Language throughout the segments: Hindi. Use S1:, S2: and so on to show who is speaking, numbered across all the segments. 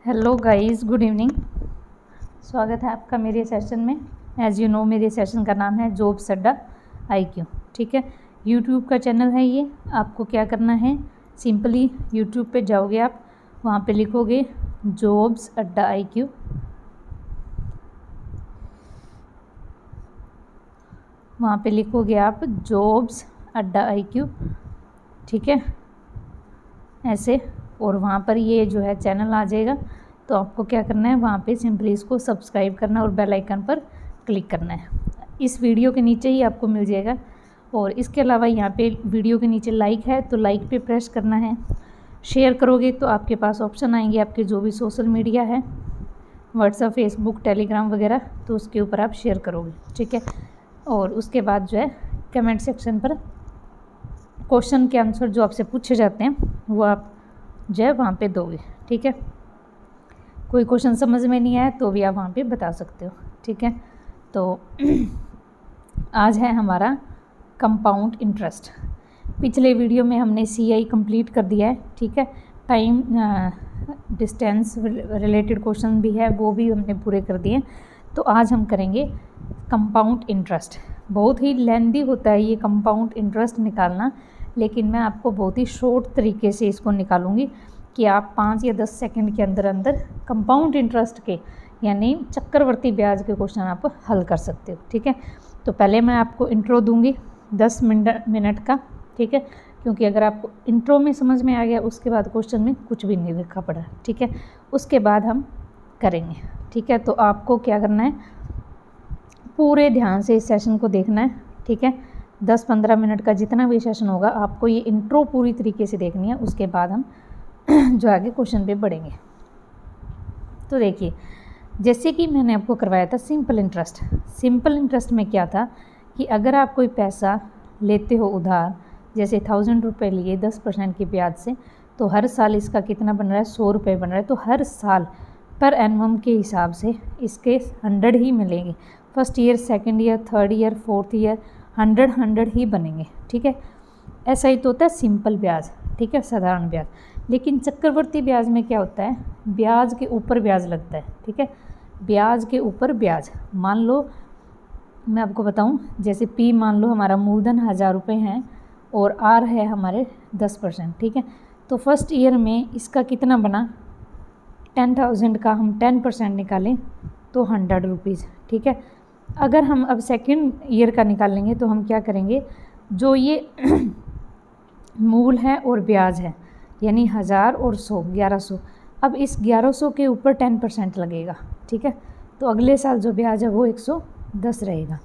S1: Hello guys, good evening. स्वागत है आपका मेरे सेशन में। एज़ यू नो मेरे सेशन का नाम है जॉब्स अड्डा IQ। ठीक है, यूट्यूब का चैनल है ये। आपको क्या करना है, सिंपली यूट्यूब पे जाओगे आप, वहाँ पे लिखोगे जॉब्स अड्डा IQ। वहाँ पे लिखोगे आप जॉब्स अड्डा IQ। ठीक है, ऐसे, और वहाँ पर ये जो है चैनल आ जाएगा। तो आपको क्या करना है, वहाँ पे सिंपली इसको सब्सक्राइब करना और बेल आइकन पर क्लिक करना है। इस वीडियो के नीचे ही आपको मिल जाएगा। और इसके अलावा यहाँ पे वीडियो के नीचे लाइक है तो लाइक पे प्रेस करना है। शेयर करोगे तो आपके पास ऑप्शन आएंगे, आपके जो भी सोशल मीडिया है, व्हाट्सएप, फेसबुक, टेलीग्राम वगैरह, तो उसके ऊपर आप शेयर करोगे। ठीक है, और उसके बाद जो है कमेंट सेक्शन पर क्वेश्चन के आंसर जो आपसे पूछे जाते हैं वो आप जो है वहाँ पे दोगे। ठीक है, कोई क्वेश्चन समझ में नहीं आया तो भी आप वहाँ पे बता सकते हो। ठीक है, तो आज है हमारा कंपाउंड इंटरेस्ट। पिछले वीडियो में हमने CI कंप्लीट कर दिया है। ठीक है, टाइम डिस्टेंस रिलेटेड क्वेश्चन भी है, वो भी हमने पूरे कर दिए। तो आज हम करेंगे कंपाउंड इंटरेस्ट। बहुत ही लेंदी होता है ये कंपाउंड इंटरेस्ट निकालना, लेकिन मैं आपको बहुत ही शॉर्ट तरीके से इसको निकालूंगी कि आप 5 या 10 सेकंड के अंदर अंदर कंपाउंड इंटरेस्ट के यानी चक्रवर्ती ब्याज के क्वेश्चन आप हल कर सकते हो। ठीक है, तो पहले मैं आपको इंट्रो दूंगी 10 मिनट का। ठीक है, क्योंकि अगर आपको इंट्रो में समझ में आ गया, उसके बाद क्वेश्चन में कुछ भी नहीं लिखा पड़ा। ठीक है, उसके बाद हम करेंगे। ठीक है, तो आपको क्या करना है, पूरे ध्यान से इस सेशन को देखना है। ठीक है, 10-15 मिनट का जितना भी सेशन होगा, आपको ये इंट्रो पूरी तरीके से देखनी है। उसके बाद हम जो आगे क्वेश्चन पे बढ़ेंगे। तो देखिए, जैसे कि मैंने आपको करवाया था सिंपल इंटरेस्ट। सिंपल इंटरेस्ट में क्या था कि अगर आप कोई पैसा लेते हो उधार, जैसे 1000 रुपये लिए 10% की ब्याज से, तो हर साल इसका कितना बन रहा है, 100 रुपये बन रहा है। तो हर साल पर एनम के हिसाब से इसके 100 ही मिलेंगे। First year, second year, third year, fourth year 100 ही बनेंगे। ठीक है, ऐसा ही तो होता है सिंपल ब्याज। ठीक है, साधारण ब्याज। लेकिन चक्रवर्ती ब्याज में क्या होता है, ब्याज के ऊपर ब्याज लगता है। ठीक है, ब्याज के ऊपर ब्याज। मान लो मैं आपको बताऊं, जैसे P मान लो हमारा मूलधन 1000 रुपये है और R है हमारे 10%। ठीक है, तो फर्स्ट ईयर में इसका कितना बना, 10,000 का हम 10% निकालें तो 100 रुपीज़। ठीक है, अगर हम अब सेकेंड ईयर का निकालेंगे तो हम क्या करेंगे, जो ये मूल है और ब्याज है, यानी 1000 और 100 1100। अब इस 1100 के ऊपर 10% लगेगा। ठीक है, तो अगले साल जो ब्याज है वो 110 रहेगा।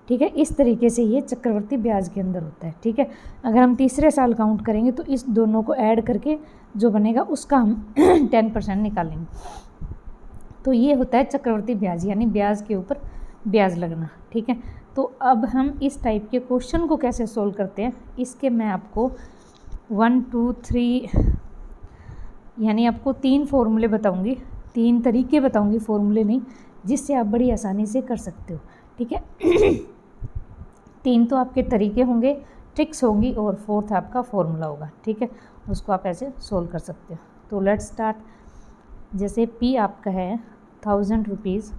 S1: ठीक है, इस तरीके से ये चक्रवर्ती ब्याज के अंदर होता है। ठीक है, अगर हम तीसरे साल काउंट करेंगे तो इस दोनों को ऐड करके जो बनेगा उसका हम 10% निकालेंगे। तो ये होता है चक्रवर्ती ब्याज, यानी ब्याज के ऊपर ब्याज लगना। ठीक है, तो अब हम इस टाइप के क्वेश्चन को कैसे सोल्व करते हैं, इसके मैं आपको 1 2 3 यानी आपको 3 फॉर्मूले बताऊंगी, 3 तरीके बताऊंगी, फॉर्मूले नहीं, जिससे आप बड़ी आसानी से कर सकते हो। ठीक है, 3 तो आपके तरीके होंगे, ट्रिक्स होंगी, और 4th आपका फॉर्मूला होगा। ठीक है, उसको आप ऐसे सोल्व कर सकते हो। तो लेट्स स्टार्ट। जैसे P आपका है 1000 रुपीज़,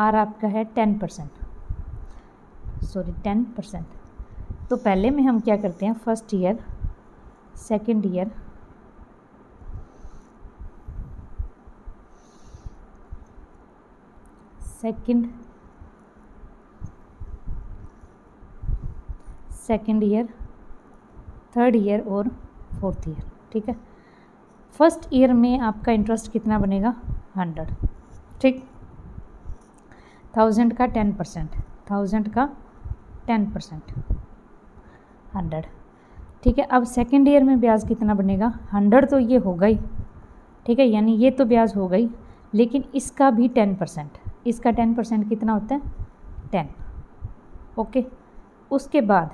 S1: R आपका है 10%। तो पहले में हम क्या करते हैं, first year, second year, second year, third year और फोर्थ ईयर। ठीक है, फर्स्ट ईयर में आपका इंटरेस्ट कितना बनेगा, 100। ठीक, 1000 का 10%, 1000 का 10%, 100। ठीक है, अब सेकेंड ईयर में ब्याज कितना बनेगा, 100 तो ये हो गई। ठीक है, यानी ये तो ब्याज हो गई, लेकिन इसका भी 10%, इसका 10% कितना होता है, 10। ओके, उसके बाद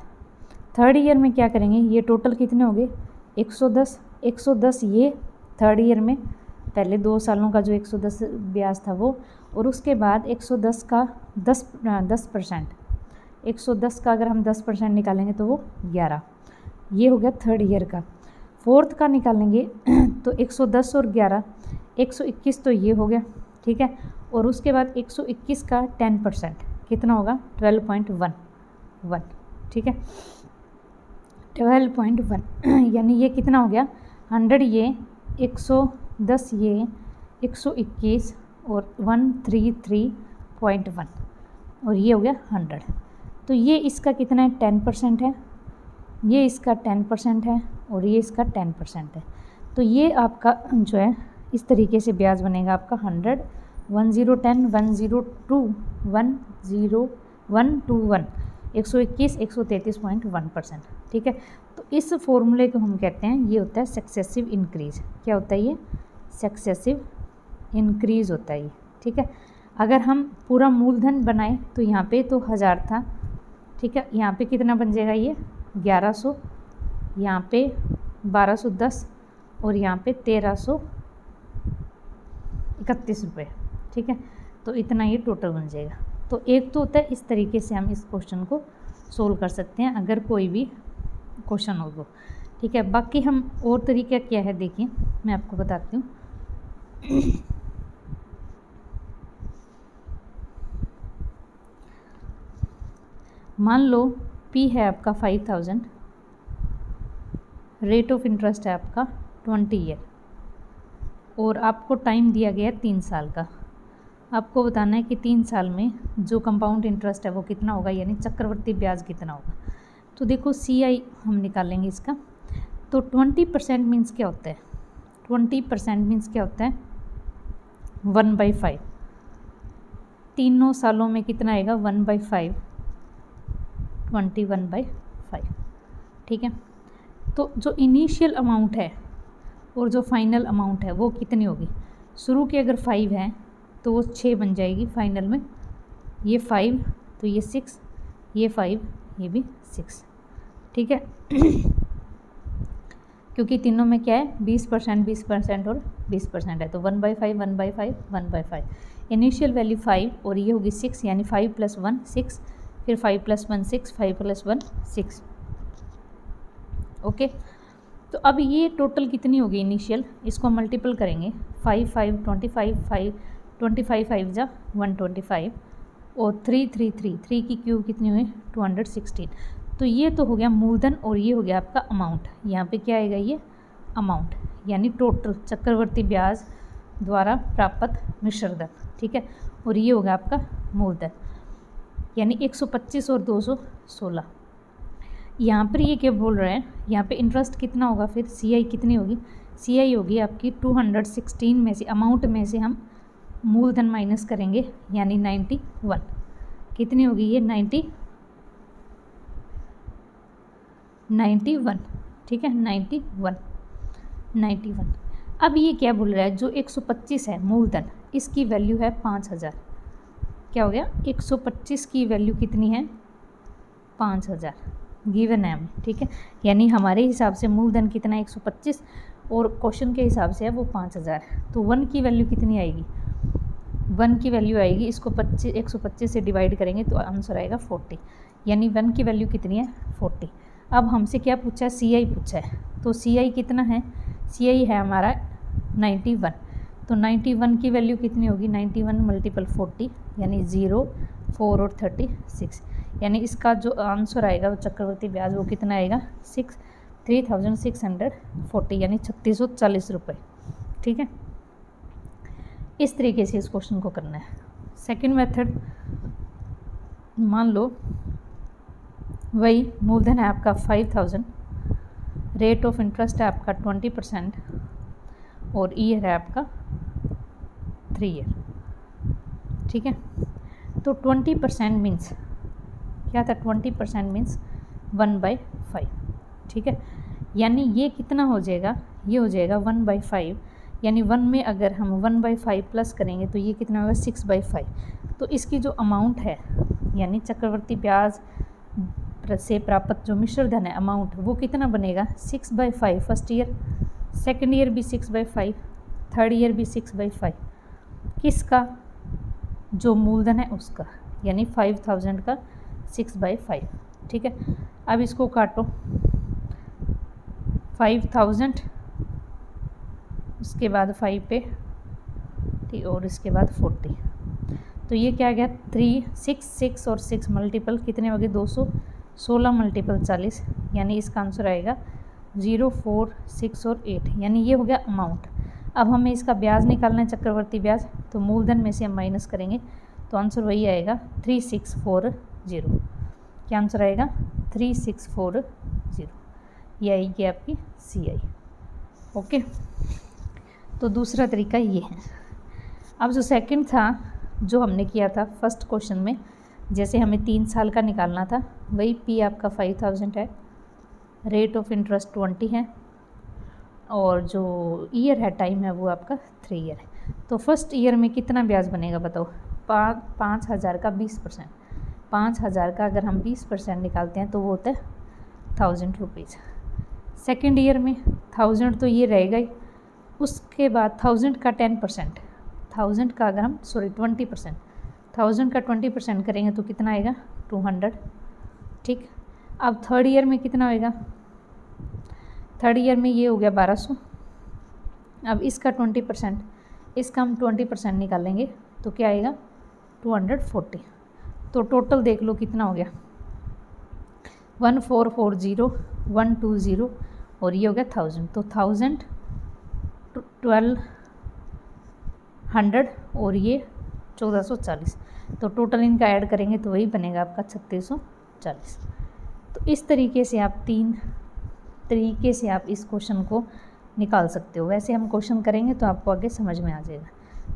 S1: थर्ड ईयर में क्या करेंगे, ये टोटल कितने हो गए, 110। 110 ये थर्ड ईयर में, पहले 2 सालों का जो 110 ब्याज था वो, और उसके बाद 110 का 10%, 110 का अगर हम 10% निकालेंगे तो वो 11। ये हो गया थर्ड ईयर का। फोर्थ का निकालेंगे तो 110 और 11, 121 तो ये हो गया, ठीक है। और उसके बाद 121 का 10% कितना होगा 12.1, ठीक है, 12.1 यानी ये कितना हो गया 100, ये 110, ये 121 और 133.1 और ये हो गया 100। तो ये इसका कितना है 10% है, ये इसका 10% है और ये इसका 10% है। तो ये आपका जो है इस तरीके से ब्याज बनेगा आपका 100, 1010, 102, 10121, 121, 133.1%, ठीक है। तो इस फॉर्मूले को हम कहते हैं, ये होता है सक्सेसिव इंक्रीज। क्या होता है ये सक्सेसिव इंक्रीज होता है ये, ठीक है। अगर हम पूरा मूलधन बनाएं तो यहाँ पे तो 1000 था, ठीक है, यहाँ पे कितना बन जाएगा ये 1100, यहाँ पे 1210 और यहाँ पे 1331 रुपये, ठीक है। तो इतना ये टोटल बन जाएगा। तो एक तो होता है इस तरीके से हम इस क्वेश्चन को सोल्व कर सकते हैं अगर कोई भी क्वेश्चन हो तो, ठीक है। बाकी हम और तरीका क्या है देखिए मैं आपको बताती हूँ। मान लो P है आपका 5000, रेट ऑफ इंटरेस्ट है आपका 20 ईयर और आपको टाइम दिया गया 3 साल का। आपको बताना है कि 3 साल में जो कंपाउंड इंटरेस्ट है वो कितना होगा, यानी चक्रवर्ती ब्याज कितना होगा। तो देखो CI हम निकालेंगे इसका। तो 20% मीन्स क्या होता है, 20% मीन्स क्या होता है 1/5। तीनों सालों में कितना आएगा 1/5, 21/5, ठीक है। तो जो इनिशियल अमाउंट है और जो फाइनल अमाउंट है वो कितनी होगी, शुरू की अगर 5 है तो वो 6 बन जाएगी फाइनल में, ये 5 तो ये 6, ये 5 ये भी 6, ठीक है। क्योंकि तीनों में क्या है 20%, 20% और 20% है, तो 1/5, 1/5, 1/5। इनिशियल वैल्यू 5 और ये होगी 6, यानी 5 + 1 6, फिर 5 + 1 6, 5 + 1 6, ओके। तो अब ये टोटल कितनी होगी इनिशियल, इसको मल्टीपल करेंगे 5 5 25, 5 25 5 जा 125 और 3 3 3 3 की क्यूब कितनी हुई 216। तो ये तो हो गया मूलधन और ये हो गया आपका अमाउंट। यहाँ पे क्या आएगा ये अमाउंट, यानी टोटल चक्रवर्ती ब्याज द्वारा प्राप्त मिश्रधन, ठीक है। और ये होगा आपका मूलधन, यानी 125 और 216। यहाँ पर ये क्या बोल रहे हैं, यहाँ पे इंटरेस्ट कितना होगा, फिर CI कितनी होगी, CI होगी आपकी 216 में से, अमाउंट में से हम मूलधन माइनस करेंगे, यानी 91। कितनी होगी ये 91, ठीक है 91। अब ये क्या बोल रहा है, जो 125 है मूलधन इसकी वैल्यू है 5000। क्या हो गया 125 की वैल्यू कितनी है 5000 गिवन है हमें, ठीक है। यानी हमारे हिसाब से मूलधन कितना है 125 और क्वेश्चन के हिसाब से है वो 5000। तो 1 की वैल्यू कितनी आएगी, 1 की वैल्यू आएगी, इसको 125 से डिवाइड करेंगे तो आंसर आएगा 40, यानी 1 की वैल्यू कितनी है 40। अब हमसे क्या पूछा है CI पूछा है, तो CI कितना है, CI है हमारा 91। तो 91 की वैल्यू कितनी होगी 91 × 40, यानी 0 4 और 36, यानी इसका जो आंसर आएगा वो चक्रवर्ती ब्याज वो कितना आएगा 3640, यानी 3640 रुपये, ठीक है। इस तरीके से इस क्वेश्चन को करना है। सेकंड मेथड, मान लो वही मूलधन है आपका 5000, रेट ऑफ इंटरेस्ट है आपका 20% और ईयर है आपका 3 ईयर, ठीक है। तो 20% मीन्स क्या था, 20% मीन्स 1/5, ठीक है। यानी ये कितना हो जाएगा, ये हो जाएगा 1/5, यानी 1 में अगर हम 1/5 प्लस करेंगे तो ये कितना होगा 6/5। तो इसकी जो अमाउंट है, यानी चक्रवर्ती ब्याज से प्राप्त जो मिश्रधन है अमाउंट, वो कितना बनेगा 6/5 फर्स्ट ईयर, सेकेंड ईयर भी 6/5, थर्ड ईयर भी 6/5। किसका, जो मूलधन है उसका, यानी 5000 का 6/5, ठीक है। अब इसको काटो 5000, उसके बाद 5 पे ठीक, और इसके बाद 40। तो ये क्या गया 3 6 6 और 6 मल्टीपल कितने हो गए 216 मल्टीपल 40, यानी इसका आंसर आएगा 0 4 6 और 8, यानी ये हो गया अमाउंट। अब हमें इसका ब्याज निकालना है, चक्रवर्ती ब्याज, तो मूलधन में से हम माइनस करेंगे तो आंसर वही आएगा 3640। क्या आंसर आएगा 3640, ये आएगी आपकी CI। ओके, तो दूसरा तरीका ये है। अब जो सेकंड था जो हमने किया था फर्स्ट क्वेश्चन में, जैसे हमें 3 साल का निकालना था, वही P आपका 5000 है, रेट ऑफ इंटरेस्ट 20 है, और जो ईयर है टाइम है वो आपका 3 ईयर है। तो फर्स्ट ईयर में कितना ब्याज बनेगा बताओ, 5000 का 20%, 5000 का अगर हम 20% निकालते हैं तो वो होता है 1000 रुपीज़। सेकेंड ईयर में 1000 तो ये रहेगा ही, उसके बाद 1000 का 10%, 1000 का अगर हम 20%, 1000 का 20% करेंगे तो कितना आएगा 200। ठीक, अब थर्ड ईयर में कितना होएगा, थर्ड ईयर में ये हो गया 1200। अब इसका 20%, इसका हम 20% निकालेंगे तो क्या आएगा 240। तो टोटल देख लो कितना हो गया 1440 120 और ये हो गया 1000। तो 1000 1200 और ये 1440, तो टोटल इनका ऐड करेंगे तो वही बनेगा आपका 3640। तो इस तरीके से आप 3 तरीके से आप इस क्वेश्चन को निकाल सकते हो। वैसे हम क्वेश्चन करेंगे तो आपको आगे समझ में आ जाएगा।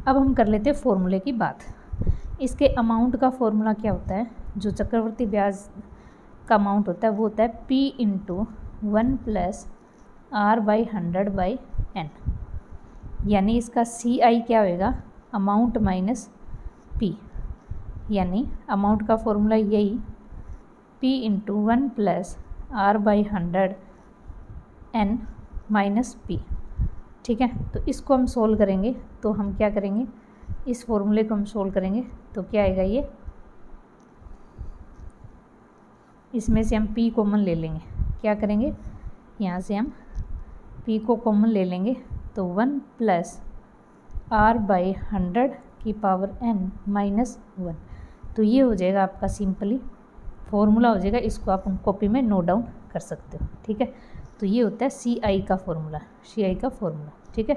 S1: अब हम कर लेते हैं फॉर्मूले की बात। इसके अमाउंट का फॉर्मूला क्या होता है, जो चक्रवर्ती ब्याज का अमाउंट होता है वो होता है P × 1 + R/100/n, यानी इसका CI क्या होएगा अमाउंट माइनस P, यानी अमाउंट का फॉर्मूला यही P × 1 + R/100n माइनस P। ठीक है, तो इसको हम सोल्व करेंगे तो हम क्या करेंगे, इस फॉर्मूले को हम सोल्व करेंगे तो क्या आएगा, ये इसमें से हम P कॉमन ले लेंगे। क्या करेंगे, यहाँ से हम P को कॉमन ले लेंगे तो 1 + R/100 की पावर n माइनस 1, तो ये हो जाएगा आपका सिंपली फॉर्मूला हो जाएगा। इसको आप कॉपी में नोट डाउन कर सकते हो। ठीक है, तो ये होता है CI का फॉर्मूला, CI का फॉर्मूला। ठीक है,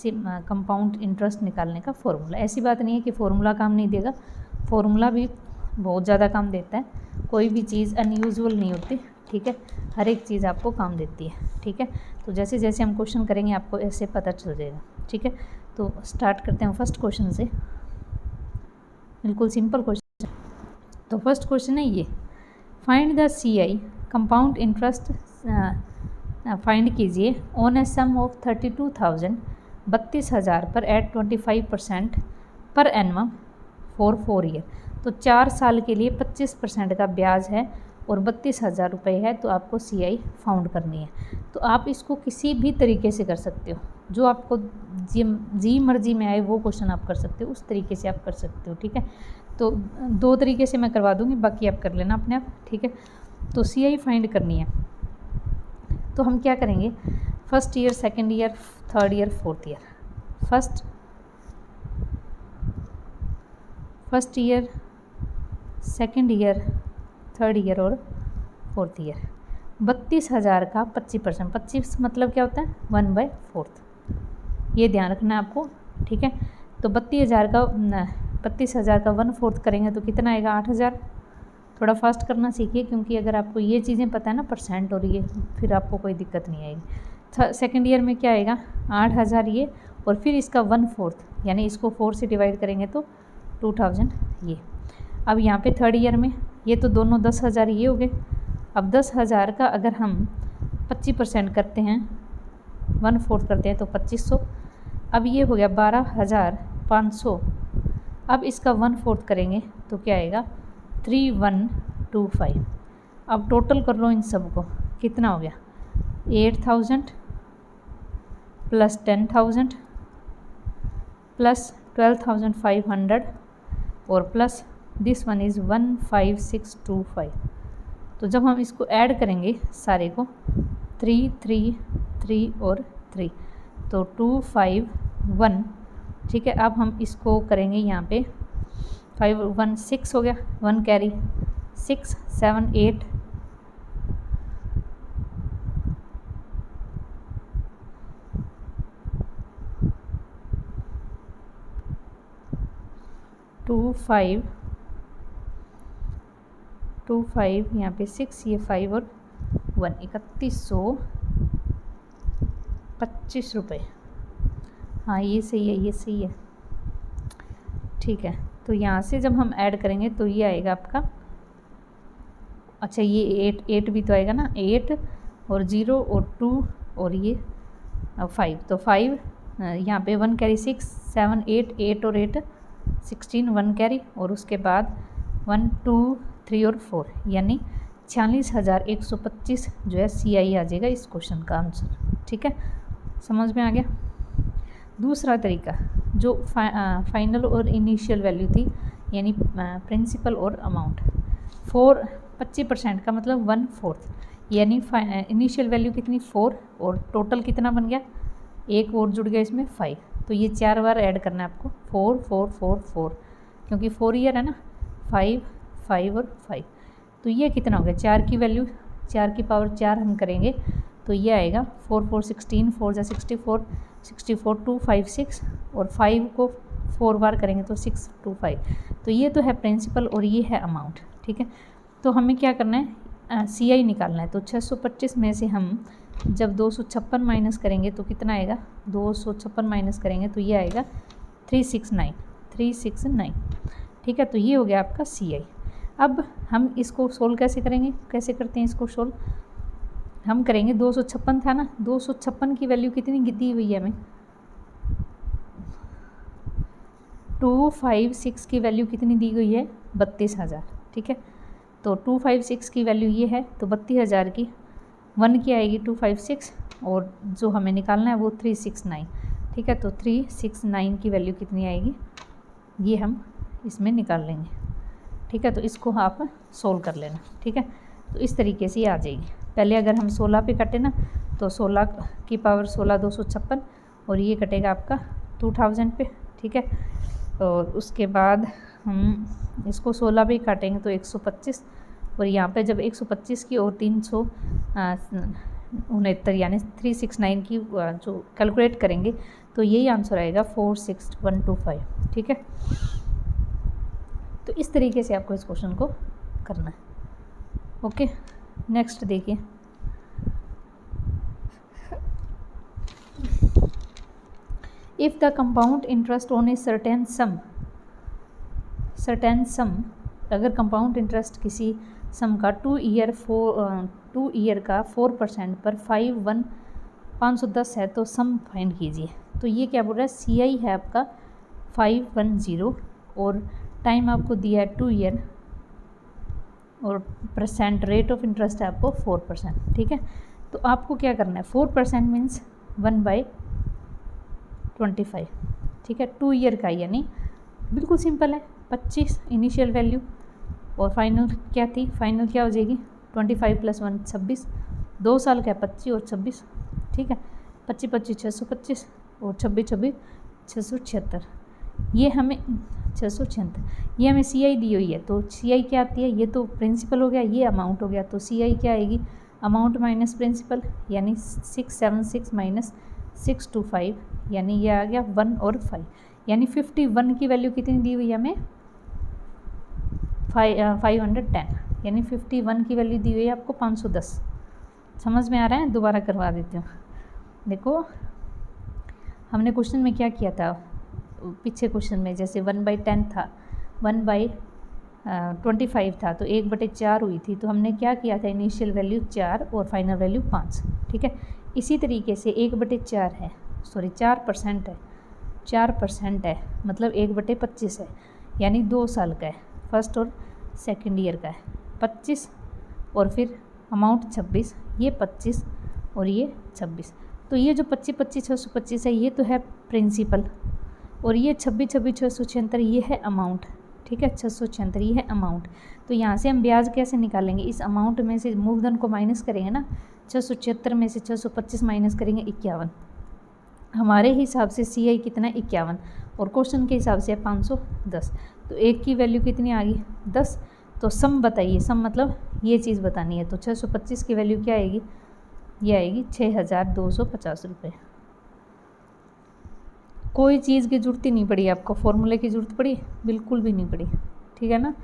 S1: कंपाउंड इंटरेस्ट निकालने का फॉर्मूला। ऐसी बात नहीं है कि फॉर्मूला काम नहीं देगा, फॉर्मूला भी बहुत ज़्यादा काम देता है। कोई भी चीज़ अनयूजुअल नहीं होती। ठीक है, हर एक चीज़ आपको काम देती है। ठीक है, तो जैसे जैसे हम क्वेश्चन करेंगे आपको ऐसे पता चल जाएगा। ठीक है, तो स्टार्ट करते हैं फर्स्ट क्वेश्चन से। बिल्कुल सिंपल क्वेश्चन। तो फर्स्ट क्वेश्चन है ये, find the CI compound interest find कीजिए ऑन ए सम ऑफ 32,000 32,000 पर eight 25% per annum for 4 year. तो 4 साल के लिए 25% का ब्याज है और 32,000 रुपये है, तो आपको CI फाउंड करनी है। तो आप इसको किसी भी तरीके से कर सकते हो, जो आपको जी मर्जी में आए वो क्वेश्चन आप कर सकते हो, उस तरीके से आप कर सकते हो। ठीक है, तो 2 तरीके से मैं करवा दूँगी, बाकी आप कर लेना अपने आप। ठीक है, तो CI फाइंड करनी है तो हम क्या करेंगे, first year, second year, third year, fourth year. First year, second year, third year और फोर्थ ईयर। 32,000 का 25%, 25 मतलब क्या होता है 1/4, ये ध्यान रखना है आपको। ठीक है, तो 32,000 का 1/4 करेंगे तो कितना आएगा 8,000। थोड़ा फास्ट करना सीखिए, क्योंकि अगर आपको ये चीज़ें पता है ना परसेंट और ये, फिर आपको कोई दिक्कत नहीं आएगी। सेकेंड ईयर में क्या आएगा 8,000 ये, और फिर इसका 1/4, यानी इसको 4 से डिवाइड करेंगे तो 2,000 ये। अब यहाँ पे थर्ड ईयर में ये तो दोनों 10,000 ये हो गए। अब 10,000 का अगर हम 25% करते हैं, 1/4 करते हैं तो 2500। अब ये हो गया 12,500। अब इसका 1/4 करेंगे तो क्या आएगा 3,125। अब टोटल कर लो इन सब को, कितना हो गया 8,000 प्लस 10,000 प्लस 12,500 और प्लस दिस वन इज़ 15625। तो जब हम इसको ऐड करेंगे सारे को 3 3 3 और 3, तो 251 ठीक है। अब हम इसको करेंगे यहाँ पे 5 1 6 हो गया, 1 कैरी 6 7 8 2 5 2 5 यहाँ पे 6, ये 5 और 1 3125 रुपये। हाँ ये सही है, ये सही है, ठीक है। तो यहाँ से जब हम ऐड करेंगे तो ये आएगा आपका, अच्छा ये 8 भी तो आएगा ना, 8 और 0 और 2 और ये 5, तो 5 यहाँ पे 1 कैरी 6 7 8 8 और 8 16 1 कैरी, और उसके बाद 1 2 3 और 4, यानी 46,125 जो है CI आ जाएगा इस क्वेश्चन का आंसर, ठीक है। समझ में आ गया। दूसरा तरीका जो फाइनल और इनिशियल वैल्यू थी, यानी प्रिंसिपल और अमाउंट, 25% का मतलब 1/4, यानी इनिशियल वैल्यू कितनी 4 और टोटल कितना बन गया, एक और जुड़ गया इसमें 5, तो ये 4 बार ऐड करना है आपको, 4 4 4 4, क्योंकि 4 ईयर है ना, 5 5 और 5, तो ये कितना हो गया, 4 की वैल्यू 4 की पावर 4 हम करेंगे तो ये आएगा 4 4 16 4 जा 64 64 2 5 6, और 5 को 4 बार करेंगे तो 6 2 5, तो ये तो है प्रिंसिपल और ये है अमाउंट, ठीक है। तो हमें क्या करना है, CI निकालना है। तो 625 में से हम जब 256 माइनस करेंगे तो कितना आएगा, 256 माइनस करेंगे तो ये आएगा 369, ठीक है। तो ये हो गया आपका CI। अब हम इसको सोल्व कैसे करेंगे, कैसे करते हैं इसको सोल्व, हम करेंगे 256 था ना, 256 की वैल्यू कितनी दी हुई है हमें, 256 की वैल्यू कितनी दी गई है, 32,000, ठीक है। तो 256 की वैल्यू ये है, तो 32,000 की 1 की आएगी 256, और जो हमें निकालना है वो 369, ठीक है। तो 369 की वैल्यू कितनी आएगी, ये हम इसमें निकाल लेंगे, ठीक है। तो इसको आप सोल्व कर लेना, ठीक है। तो इस तरीके से आ जाएगी। पहले अगर हम 16 पे कटे ना, तो 16 की पावर 16 256, और ये कटेगा आपका 2000 पे, ठीक है। और उसके बाद हम इसको 16 पे काटेंगे तो 125, और यहाँ पे जब 125 की और 369 यानी 369 की जो कैलकुलेट करेंगे तो यही आंसर आएगा 46125, ठीक है। तो इस तरीके से आपको इस क्वेश्चन को करना है, ओके। नेक्स्ट देखिए, if the compound interest on a certain सम, अगर कंपाउंड इंटरेस्ट किसी सम का 2 ईयर का 4% पर 510 है तो सम फाइंड कीजिए। तो ये क्या बोल रहा है, CI है आपका 510, और टाइम आपको दिया है 2 ईयर, और परसेंट रेट ऑफ इंटरेस्ट है आपको 4%, ठीक है। तो आपको क्या करना है, 4% मीन्स 1/25, ठीक है। 2 ईयर का यानी बिल्कुल सिंपल है, 25 इनिशियल वैल्यू, और फाइनल क्या थी, फाइनल क्या हो जाएगी 25 + 1 26, 2 साल का 25 और 26, ठीक है। 25 25 625 और 26 26 676, ये हमें 676, ये हमें CI दी हुई है। तो CI क्या आती है, ये तो प्रिंसिपल हो गया, ये अमाउंट हो गया, तो CI क्या आएगी, अमाउंट माइनस प्रिंसिपल, यानी 676 माइनस 625, यानी ये आ गया 1 और 5, यानी 51 की वैल्यू कितनी दी हुई है हमें, 510, यानी 51 की वैल्यू दी हुई है आपको 510। समझ में आ रहा है, दोबारा करवा देती हूँ। देखो हमने क्वेश्चन में क्या किया था, पीछे क्वेश्चन में जैसे 1/10 था, 1/25 था, तो 1/4 हुई थी, तो हमने क्या किया था, इनिशियल वैल्यू 4 और फाइनल वैल्यू 5, ठीक है। इसी तरीके से 1/4 है, सॉरी 4% है, 4% है मतलब 1/25 है, यानी 2 साल का है, फर्स्ट और सेकेंड ईयर का है 25, और फिर अमाउंट 26, ये 25 और ये 26, तो ये जो 25 25 625 है ये तो है प्रिंसिपल, और ये 26 26 676 ये है अमाउंट, ठीक है। 676 ये है अमाउंट। तो यहाँ से हम ब्याज कैसे निकालेंगे, इस अमाउंट में से मूलधन को माइनस करेंगे ना, 676 में से 625 माइनस करेंगे 51, हमारे हिसाब से CI कितना है 51 और क्वेश्चन के हिसाब से है 510, तो एक की वैल्यू कितनी आ गई 10। तो सम बताइए, सम मतलब ये चीज़ बतानी है, तो 625 की वैल्यू क्या आएगी, ये आएगी 6250 रुपये। कोई चीज़ की ज़रूरत ही नहीं पड़ी आपको, फॉर्मूले की ज़रूरत पड़ी बिल्कुल भी नहीं पड़ी, ठीक है ना।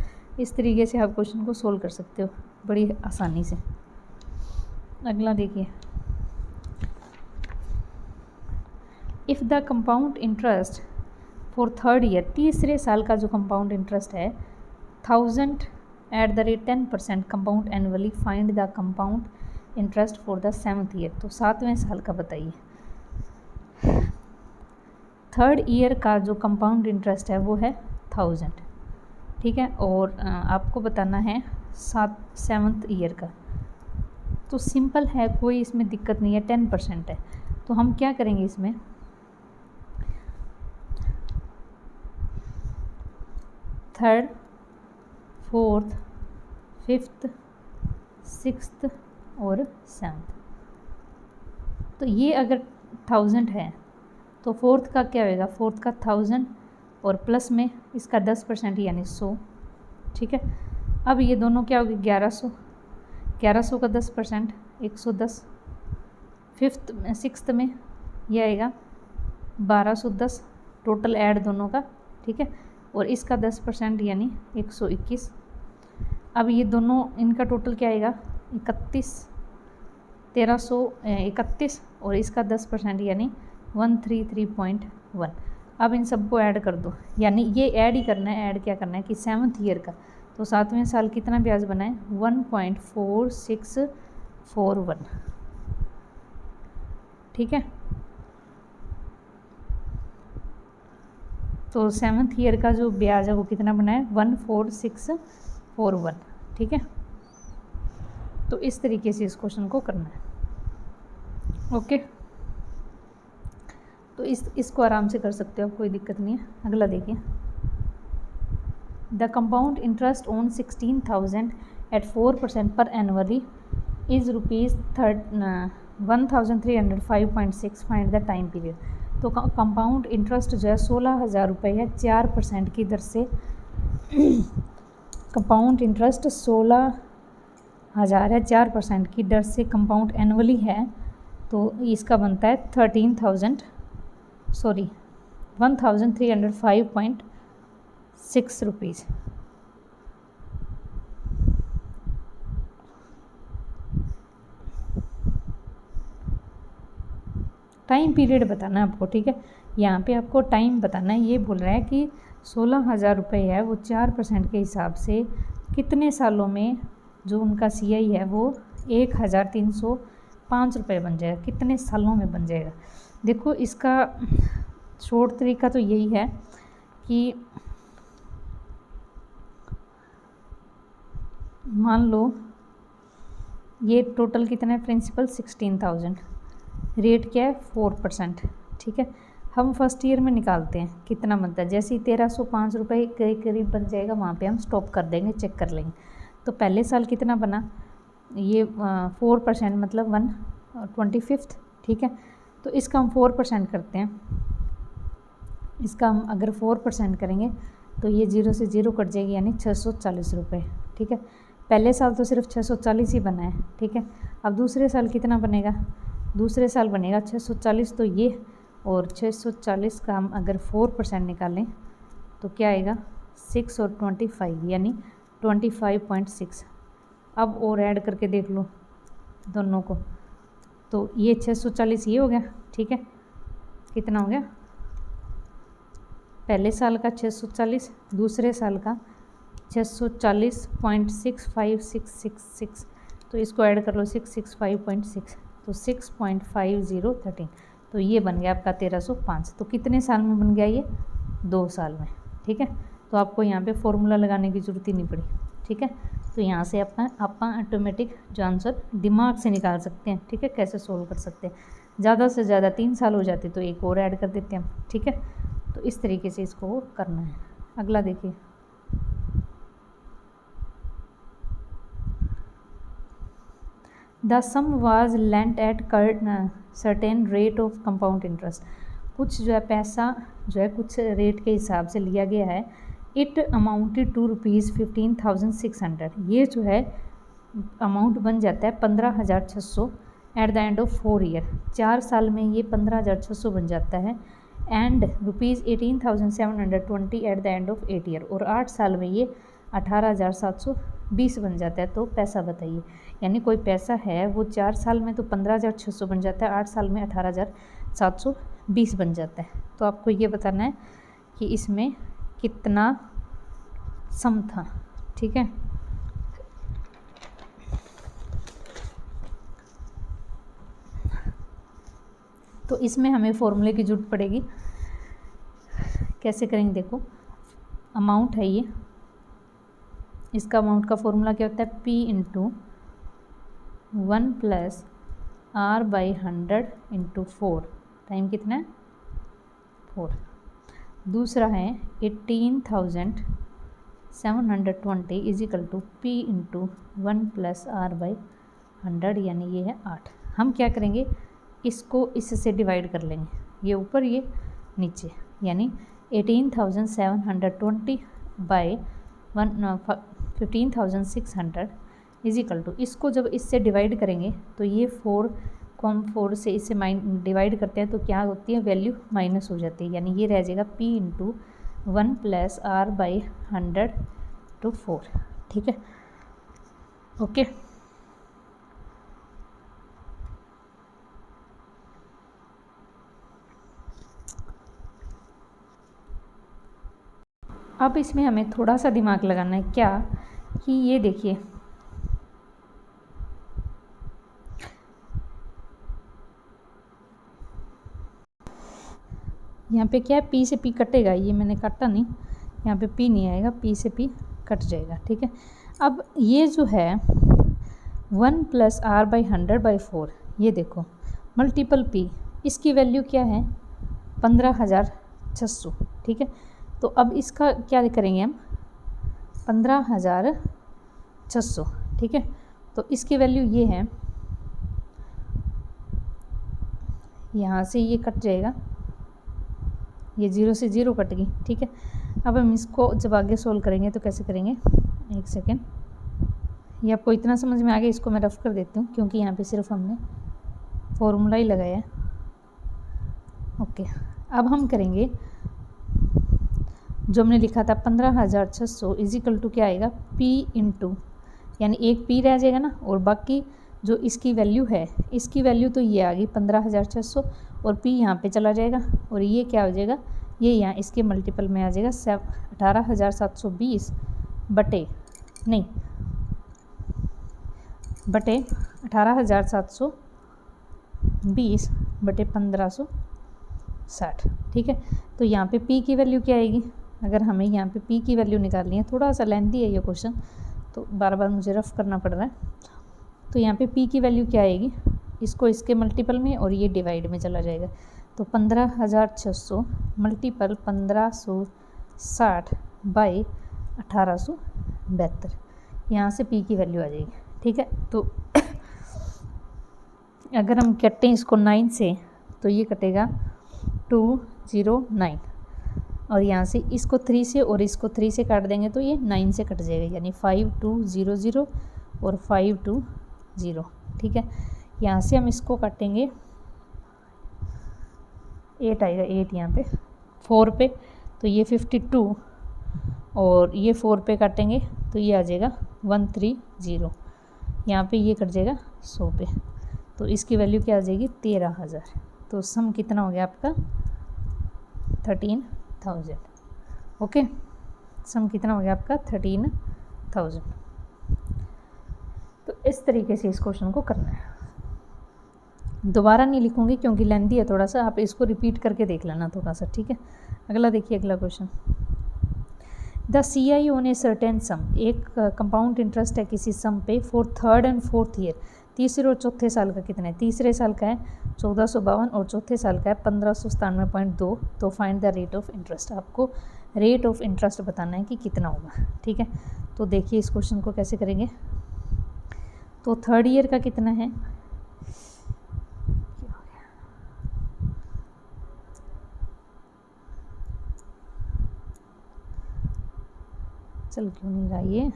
S1: इस तरीके से आप क्वेश्चन को सोल्व कर सकते हो बड़ी आसानी से। अगला देखिए, if the compound interest for third year, तीसरे साल का जो कंपाउंड इंटरेस्ट है 1000 at the rate 10% compound annually, find the compound interest for the 7th year. तो 7वें साल का बताइए। थर्ड ईयर का जो कंपाउंड इंटरेस्ट है वो है 1000, ठीक है, और आपको बताना है 7th ईयर का। तो सिंपल है, कोई इसमें दिक्कत नहीं है, 10% है। तो हम क्या करेंगे इसमें, थर्ड, फोर्थ, फिफ्थ, सिक्स्थ और 7th। तो ये अगर 1000 है तो फोर्थ का क्या होएगा, फोर्थ का 1000 और प्लस में इसका 10% यानी 100, ठीक है। अब ये दोनों क्या होगी 1100, 1100 का 10% 110। फिफ्थ सिक्स्थ में ये आएगा 1210 टोटल ऐड दोनों का, ठीक है, और इसका 10% यानी 121। अब ये दोनों इनका टोटल क्या आएगा 1331 और इसका 10% यानी 133.1। अब इन सबको ऐड कर दो, यानी ये ऐड ही करना है, ऐड क्या करना है कि 7th ईयर का, तो 7वें साल कितना ब्याज बना है 1.4641, ठीक है। तो 7th ईयर का जो ब्याज है वो कितना बना है 14641, ठीक है। तो इस तरीके से इस क्वेश्चन को करना है, ओके। तो इसको आराम से कर सकते हो, कोई दिक्कत नहीं है। अगला देखिए, the compound interest on 16,000 at 4% पर annually is ₹1305.6, find the time period. तो कंपाउंड इंटरेस्ट जो है 16,000 रुपये है 4% की दर से। कंपाउंड इंटरेस्ट 16,000 है 4% की दर से, कंपाउंड एनुअली है, तो इसका बनता है 1305.6 रुपीज़। टाइम पीरियड बताना है आपको, ठीक है। यहाँ पे आपको टाइम बताना है, ये बोल रहा है कि 16,000 रुपये है वो 4% के हिसाब से कितने सालों में जो उनका CI है वो 1,305 रुपये बन जाएगा, कितने सालों में बन जाएगा। देखो इसका शॉर्ट तरीका तो यही है कि मान लो ये टोटल कितना है, प्रिंसिपल 16,000, रेट क्या है 4%, ठीक है। हम फर्स्ट ईयर में निकालते हैं कितना बनता है, जैसे ही 1305 रुपये के करीब बन जाएगा वहाँ पे हम स्टॉप कर देंगे, चेक कर लेंगे। तो पहले साल कितना बना, ये 4% मतलब 1/25, ठीक है। तो इसका हम 4% करते हैं, इसका हम अगर 4% करेंगे तो ये 0 से 0 कट जाएगी, यानी 640 रुपये, ठीक है। पहले साल तो सिर्फ 640 ही बना है, ठीक है। अब दूसरे साल कितना बनेगा, दूसरे साल बनेगा 640, तो ये और 640 का हम अगर 4% निकालें तो क्या आएगा 6 और 25 यानी 25.6। अब और ऐड करके देख लो दोनों को, तो ये 640 ये हो गया, ठीक है। कितना हो गया, पहले साल का 640, दूसरे साल का 640.65666, तो इसको ऐड कर लो 665.6, तो 6.5013, तो ये बन गया आपका 1305। तो कितने साल में बन गया ये 2 साल में, ठीक है। तो आपको यहाँ पे फॉर्मूला लगाने की ज़रूरत ही नहीं पड़ी, ठीक है। तो यहाँ से आप ऑटोमेटिक जो आंसर दिमाग से निकाल सकते हैं, ठीक है, कैसे सोल्व कर सकते हैं। ज़्यादा से ज़्यादा 3 साल हो जाते तो एक और ऐड कर देते हैं, ठीक है। तो इस तरीके से इसको करना है। अगला देखिए, the sum was lent at certain rate of compound interest. कुछ जो है पैसा जो है कुछ रेट के हिसाब से लिया गया है। It amounted to ₹15,600। ये जो है अमाउंट बन जाता है 15,600 at the end of 4 year. 4 साल में ये 15,600 बन जाता है। And ₹18,720 at the end of 8 year. और 8 साल में ये 18,720 बन जाता है। तो पैसा बताइए, यानी कोई पैसा है वो 4 साल में तो 15,600 बन जाता है, 8 साल में 18,720 बन जाता है। तो आपको ये बताना है कि इसमें कितना सम था। ठीक है, तो इसमें हमें फॉर्मूले की जरूरत पड़ेगी। कैसे करेंगे देखो, अमाउंट है ये, इसका अमाउंट का फॉर्मूला क्या होता है, P × 1 + R/100 × 4। टाइम कितना है 4। दूसरा है 18,720 = P × 1 + R/100, यानी ये है 8। हम क्या करेंगे, इसको इससे डिवाइड कर लेंगे, ये ऊपर ये नीचे, यानी 18,720 / 15,600 = इसको जब इससे डिवाइड करेंगे तो ये 4 को हम 4 से इससे डिवाइड करते हैं तो क्या होती है, वैल्यू माइनस हो जाती है, यानी ये रह जाएगा P × 1 + R/100 × 4। ठीक है, ओके। अब इसमें हमें थोड़ा सा दिमाग लगाना है, क्या कि ये देखिए यहाँ पे क्या है, P से P कटेगा, ये मैंने काटा नहीं, यहाँ पे P नहीं आएगा, P से P कट जाएगा। ठीक है, अब ये जो है 1 + R/100/4, ये देखो मल्टीपल P, इसकी वैल्यू क्या है 15,600। ठीक है, तो अब इसका क्या करेंगे हम, 15,600। ठीक है, तो इसकी वैल्यू ये है, यहाँ से ये कट जाएगा, ये 0 से 0 कट गई। ठीक है, अब हम इसको जब आगे सोल्व करेंगे तो कैसे करेंगे, एक सेकेंड, ये आपको इतना समझ में आ गया, इसको मैं रफ कर देती हूँ क्योंकि यहाँ पे सिर्फ हमने फॉर्मूला ही लगाया है। ओके, अब हम करेंगे जो हमने लिखा था 15,600 = क्या आएगा, P × यानी एक P रह जाएगा ना, और बाकी जो इसकी वैल्यू है, इसकी वैल्यू तो ये आ गई 15,600 और P यहाँ पे चला जाएगा, और ये क्या हो जाएगा, ये यहाँ इसके मल्टीपल में आ जाएगा 18,720 बटे 18,720 बटे 1560। ठीक है, तो यहाँ पे P की वैल्यू क्या आएगी, अगर हमें यहाँ पे P की वैल्यू निकालनी है, थोड़ा सा लेंथी है ये क्वेश्चन तो बार बार मुझे रफ करना पड़ रहा है। तो यहाँ पे P की वैल्यू क्या आएगी, इसको इसके मल्टीपल में और ये डिवाइड में चला जाएगा, तो 15,600 मल्टीपल 1560 बाई 1872, यहाँ से P की वैल्यू आ जाएगी। ठीक है, तो अगर हम कटें इसको 9 से तो ये कटेगा 209, और यहाँ से इसको 3 से और इसको 3 से काट देंगे तो ये 9 से कट जाएगा, यानी 5200 और 520। ठीक है, यहाँ से हम इसको काटेंगे 8 आएगा, 8 यहाँ पे 4 पे तो ये 52, और ये 4 पे काटेंगे तो ये आ जाएगा 130, यहाँ पे ये कट जाएगा 100 पे, तो इसकी वैल्यू क्या आ जाएगी 13,000। तो सम कितना हो गया आपका 13,000। ओके, सम कितना हो गया आपका 13,000। तो इस तरीके से इस क्वेश्चन को करना है। दोबारा नहीं लिखूंगी क्योंकि लेंथी है थोड़ा सा, आप इसको रिपीट करके देख लेना थोड़ा सा। ठीक है, अगला देखिए, अगला question, the CI on a certain सम, एक कंपाउंड इंटरेस्ट है किसी सम पे for 3rd and 4th year, तीसरे और चौथे साल का कितना है, तीसरे साल का है 1452 और चौथे साल का है 1597.2। तो find the rate of interest, आपको रेट ऑफ इंटरेस्ट बताना है कि कितना होगा। ठीक है, तो देखिए इस क्वेश्चन को कैसे करेंगे। तो थर्ड ईयर का कितना है, चल क्यों नहीं रहा ये,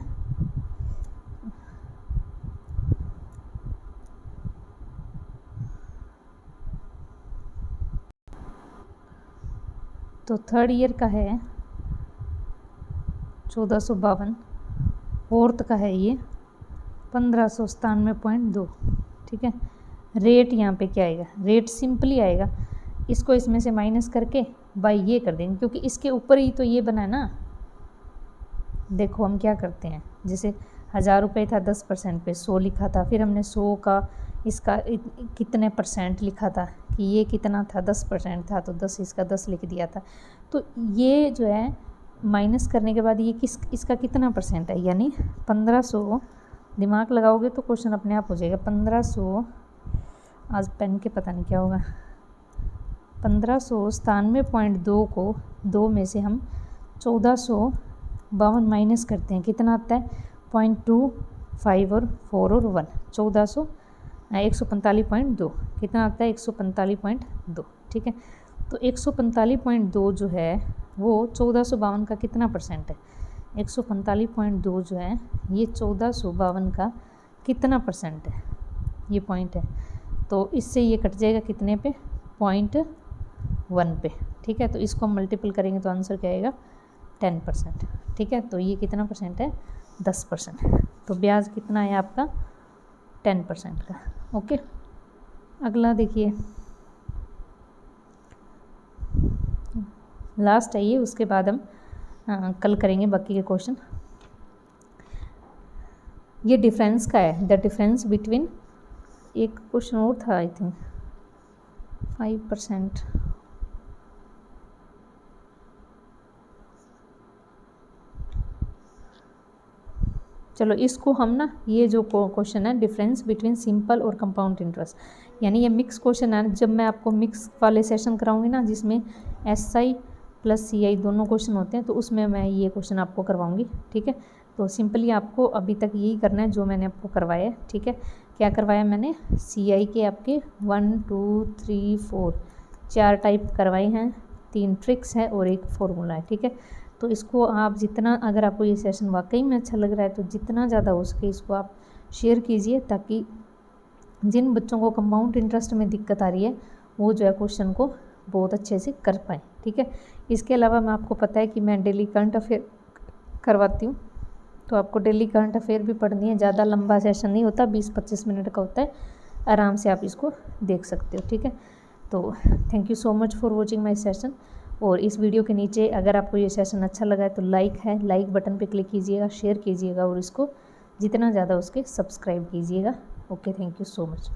S1: तो थर्ड ईयर का है 1452, फोर्थ का है ये 1597.2। ठीक है, रेट यहाँ पे क्या आएगा, रेट सिंपली आएगा, इसको इसमें से माइनस करके बाई ये कर देंगे, क्योंकि इसके ऊपर ही तो ये बना है ना। देखो हम क्या करते हैं, जैसे 1000 रुपये था 10% पे 100 लिखा था, फिर हमने 100 का इसका कितने परसेंट लिखा था कि ये कितना था 10% था, तो 10 इसका 10 लिख दिया था। तो ये जो है माइनस करने के बाद ये इसका कितना परसेंट है, यानी 1500, दिमाग लगाओगे तो क्वेश्चन अपने आप हो जाएगा। 1500, आज पेन के पता नहीं क्या होगा, 1597.2 को 2 में से हम 1452 माइनस करते हैं, कितना आता है 0.25 और 4 और 1, 145.2, कितना आता है 145.2। ठीक है, तो 145.2 जो है वो 1452 का कितना परसेंट है, 145.2 जो है ये 1452 का कितना परसेंट है, ये पॉइंट है, तो इससे ये कट जाएगा कितने पे, 0.1 पे। ठीक है, तो इसको हम मल्टीपल करेंगे तो आंसर क्या आएगा 10%। ठीक है, तो ये कितना परसेंट है 10%, तो ब्याज कितना है आपका 10% का। ओके, अगला देखिए, लास्ट है ये, उसके बाद हम कल करेंगे बाकी के क्वेश्चन। ये डिफरेंस का है, द डिफरेंस बिटवीन, एक क्वेश्चन और था आई थिंक 5%, चलो इसको हम ना, ये जो क्वेश्चन है डिफरेंस बिटवीन सिंपल और कंपाउंड इंटरेस्ट, यानी ये मिक्स क्वेश्चन है। जब मैं आपको मिक्स वाले सेशन कराऊंगी ना, जिसमें SI प्लस CI दोनों क्वेश्चन होते हैं, तो उसमें मैं ये क्वेश्चन आपको करवाऊंगी। ठीक है, तो सिंपली आपको अभी तक यही करना है जो मैंने आपको करवाया है। ठीक है, क्या करवाया मैंने, CI के आपके 1 2 3 4 4 टाइप करवाए हैं, 3 ट्रिक्स है और एक फॉर्मूला है। ठीक है, तो इसको आप जितना, अगर आपको ये सेशन वाकई में अच्छा लग रहा है तो जितना ज़्यादा हो सके इसको आप शेयर कीजिए, ताकि जिन बच्चों को कंपाउंड इंटरेस्ट में दिक्कत आ रही है वो जो है क्वेश्चन को बहुत अच्छे से कर पाएँ। ठीक है, इसके अलावा मैं आपको पता है कि मैं डेली करंट अफेयर करवाती हूँ, तो आपको डेली करंट अफेयर भी पढ़नी है, ज़्यादा लंबा सेशन नहीं होता, 20-25 मिनट का होता है, आराम से आप इसको देख सकते हो। ठीक है, तो thank you so much for watching my session. और इस वीडियो के नीचे अगर आपको ये सेशन अच्छा लगा है तो लाइक बटन पे क्लिक कीजिएगा, शेयर कीजिएगा और इसको जितना ज़्यादा उसके सब्सक्राइब कीजिएगा। Okay, thank you so much.